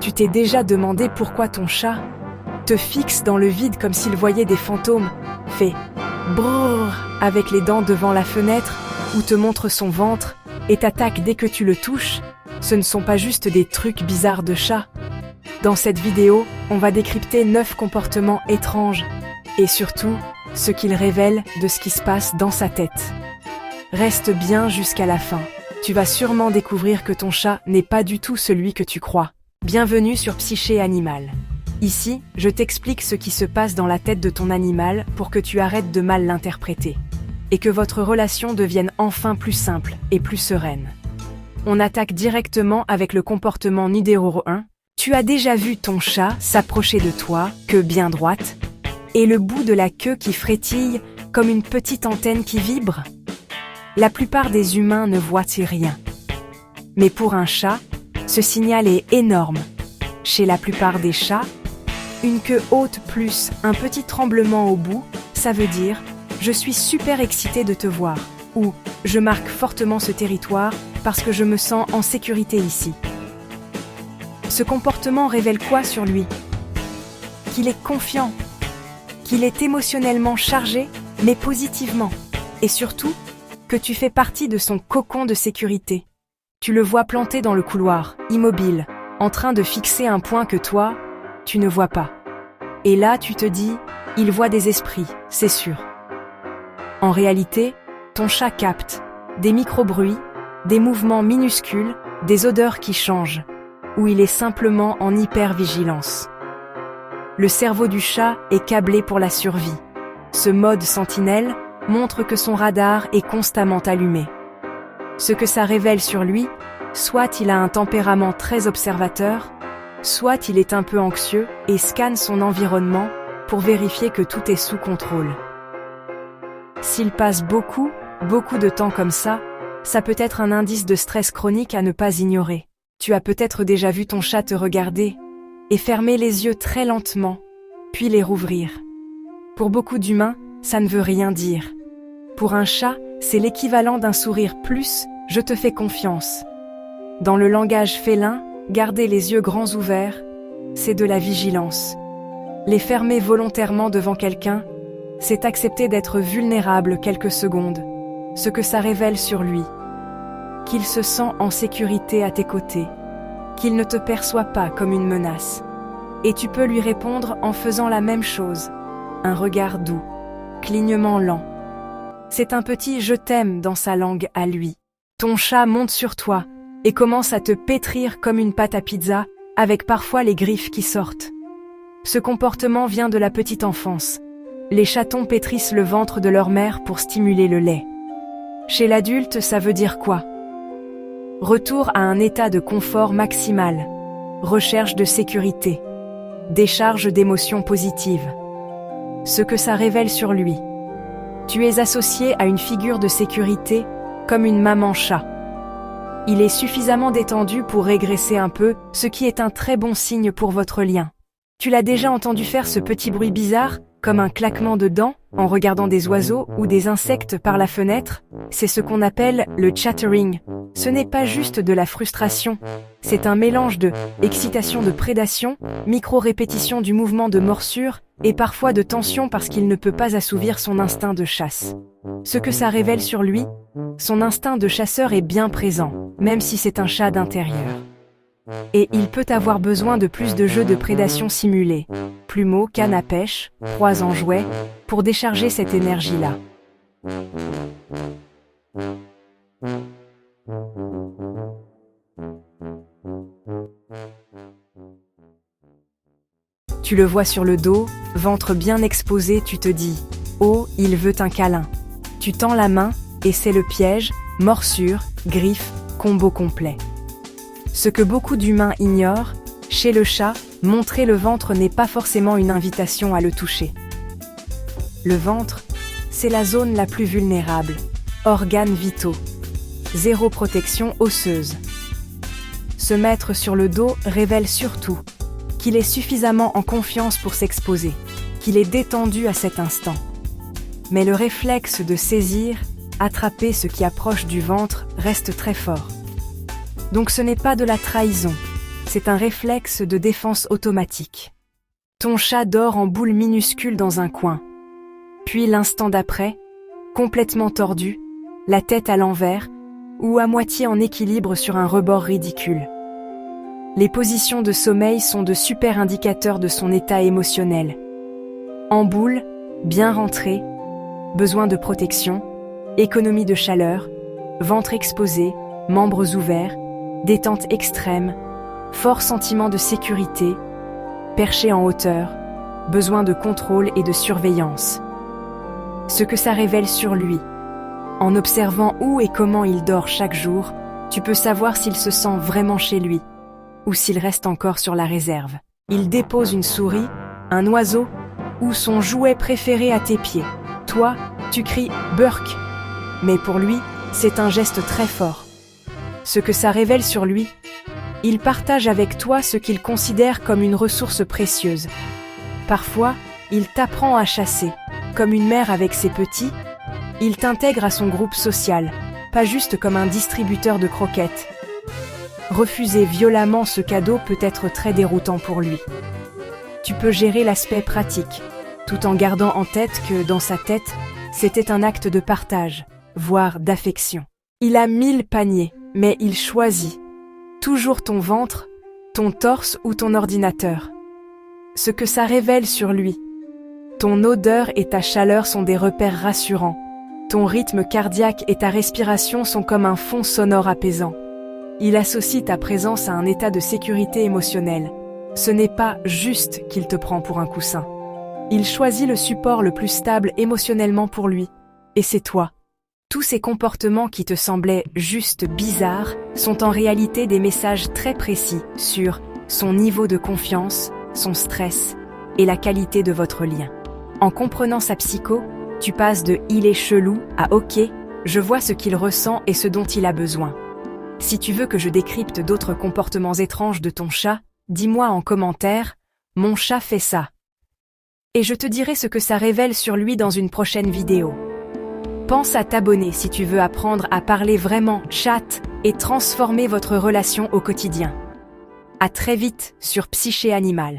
Tu t'es déjà demandé pourquoi ton chat te fixe dans le vide comme s'il voyait des fantômes, fait brrr avec les dents devant la fenêtre, ou te montre son ventre et t'attaque dès que tu le touches? Ce ne sont pas juste des trucs bizarres de chat. Dans cette vidéo, on va décrypter 9 comportements étranges et surtout ce qu'ils révèlent de ce qui se passe dans sa tête. Reste bien jusqu'à la fin. Tu vas sûrement découvrir que ton chat n'est pas du tout celui que tu crois. Bienvenue sur Psyché Animal. Ici, je t'explique ce qui se passe dans la tête de ton animal pour que tu arrêtes de mal l'interpréter et que votre relation devienne enfin plus simple et plus sereine. On attaque directement avec le comportement numéro 1. Tu as déjà vu ton chat s'approcher de toi, queue bien droite, et le bout de la queue qui frétille comme une petite antenne qui vibre? La plupart des humains ne voient-ils rien. Mais pour un chat, ce signal est énorme. Chez la plupart des chats, une queue haute plus un petit tremblement au bout, ça veut dire « je suis super excité de te voir » ou « je marque fortement ce territoire parce que je me sens en sécurité ici ». Ce comportement révèle quoi sur lui? Qu'il est confiant, qu'il est émotionnellement chargé, mais positivement, et surtout, que tu fais partie de son cocon de sécurité. Tu le vois planté dans le couloir, immobile, en train de fixer un point que toi, tu ne vois pas. Et là, tu te dis, il voit des esprits, c'est sûr. En réalité, ton chat capte des micro-bruits, des mouvements minuscules, des odeurs qui changent, ou il est simplement en hyper-vigilance. Le cerveau du chat est câblé pour la survie. Ce mode sentinelle montre que son radar est constamment allumé. Ce que ça révèle sur lui, soit il a un tempérament très observateur, soit il est un peu anxieux et scanne son environnement pour vérifier que tout est sous contrôle. S'il passe beaucoup de temps comme ça peut être un indice de stress chronique à ne pas ignorer. Tu as peut-être déjà vu ton chat te regarder et fermer les yeux très lentement, puis les rouvrir. Pour beaucoup d'humains, ça ne veut rien dire. Pour un chat, c'est l'équivalent d'un sourire plus « je te fais confiance ». Dans le langage félin, garder les yeux grands ouverts, c'est de la vigilance. Les fermer volontairement devant quelqu'un, c'est accepter d'être vulnérable quelques secondes. Ce que ça révèle sur lui, qu'il se sent en sécurité à tes côtés, qu'il ne te perçoit pas comme une menace. Et tu peux lui répondre en faisant la même chose. Un regard doux, clignement lent. C'est un petit « je t'aime » dans sa langue à lui. Ton chat monte sur toi et commence à te pétrir comme une pâte à pizza, avec parfois les griffes qui sortent. Ce comportement vient de la petite enfance. Les chatons pétrissent le ventre de leur mère pour stimuler le lait. Chez l'adulte, ça veut dire quoi? Retour à un état de confort maximal, recherche de sécurité, décharge d'émotions positives. Ce que ça révèle sur lui. Tu es associé à une figure de sécurité, comme une maman-chat. Il est suffisamment détendu pour régresser un peu, ce qui est un très bon signe pour votre lien. Tu l'as déjà entendu faire ce petit bruit bizarre, comme un claquement de dents, en regardant des oiseaux ou des insectes par la fenêtre? C'est ce qu'on appelle le chattering. Ce n'est pas juste de la frustration, c'est un mélange de excitation de prédation, micro-répétition du mouvement de morsure, et parfois de tension parce qu'il ne peut pas assouvir son instinct de chasse. Ce que ça révèle sur lui, son instinct de chasseur est bien présent, même si c'est un chat d'intérieur. Et il peut avoir besoin de plus de jeux de prédation simulés, plumeaux, canne à pêche, proies en jouets, pour décharger cette énergie-là. Tu le vois sur le dos, ventre bien exposé, tu te dis « Oh, il veut un câlin ». Tu tends la main, et c'est le piège, morsure, griffe, combo complet. Ce que beaucoup d'humains ignorent, chez le chat, montrer le ventre n'est pas forcément une invitation à le toucher. Le ventre, c'est la zone la plus vulnérable, organes vitaux, zéro protection osseuse. Se mettre sur le dos révèle surtout qu'il est suffisamment en confiance pour s'exposer, qu'il est détendu à cet instant. Mais le réflexe de saisir, attraper ce qui approche du ventre reste très fort. Donc ce n'est pas de la trahison, c'est un réflexe de défense automatique. Ton chat dort en boule minuscule dans un coin. Puis l'instant d'après, complètement tordu, la tête à l'envers, ou à moitié en équilibre sur un rebord ridicule. Les positions de sommeil sont de super indicateurs de son état émotionnel. En boule, bien rentré, besoin de protection, économie de chaleur, ventre exposé, membres ouverts, détente extrême, fort sentiment de sécurité, perché en hauteur, besoin de contrôle et de surveillance. Ce que ça révèle sur lui. En observant où et comment il dort chaque jour, tu peux savoir s'il se sent vraiment chez lui, ou s'il reste encore sur la réserve. Il dépose une souris, un oiseau, ou son jouet préféré à tes pieds. Toi, tu cries « Burk !» Mais pour lui, c'est un geste très fort. Ce que ça révèle sur lui, il partage avec toi ce qu'il considère comme une ressource précieuse. Parfois, il t'apprend à chasser, comme une mère avec ses petits. Il t'intègre à son groupe social, pas juste comme un distributeur de croquettes. Refuser violemment ce cadeau peut être très déroutant pour lui. Tu peux gérer l'aspect pratique, tout en gardant en tête que, dans sa tête, c'était un acte de partage, voire d'affection. Il a 1000 paniers, mais il choisit. Toujours ton ventre, ton torse ou ton ordinateur. Ce que ça révèle sur lui. Ton odeur et ta chaleur sont des repères rassurants. Ton rythme cardiaque et ta respiration sont comme un fond sonore apaisant. Il associe ta présence à un état de sécurité émotionnelle. Ce n'est pas juste qu'il te prend pour un coussin. Il choisit le support le plus stable émotionnellement pour lui. Et c'est toi. Tous ces comportements qui te semblaient juste bizarres sont en réalité des messages très précis sur son niveau de confiance, son stress et la qualité de votre lien. En comprenant sa psycho, tu passes de « il est chelou » à « ok, je vois ce qu'il ressent et ce dont il a besoin ». Si tu veux que je décrypte d'autres comportements étranges de ton chat, dis-moi en commentaire « mon chat fait ça ». Et je te dirai ce que ça révèle sur lui dans une prochaine vidéo. Pense à t'abonner si tu veux apprendre à parler vraiment chat et transformer votre relation au quotidien. À très vite sur Psyché Animal.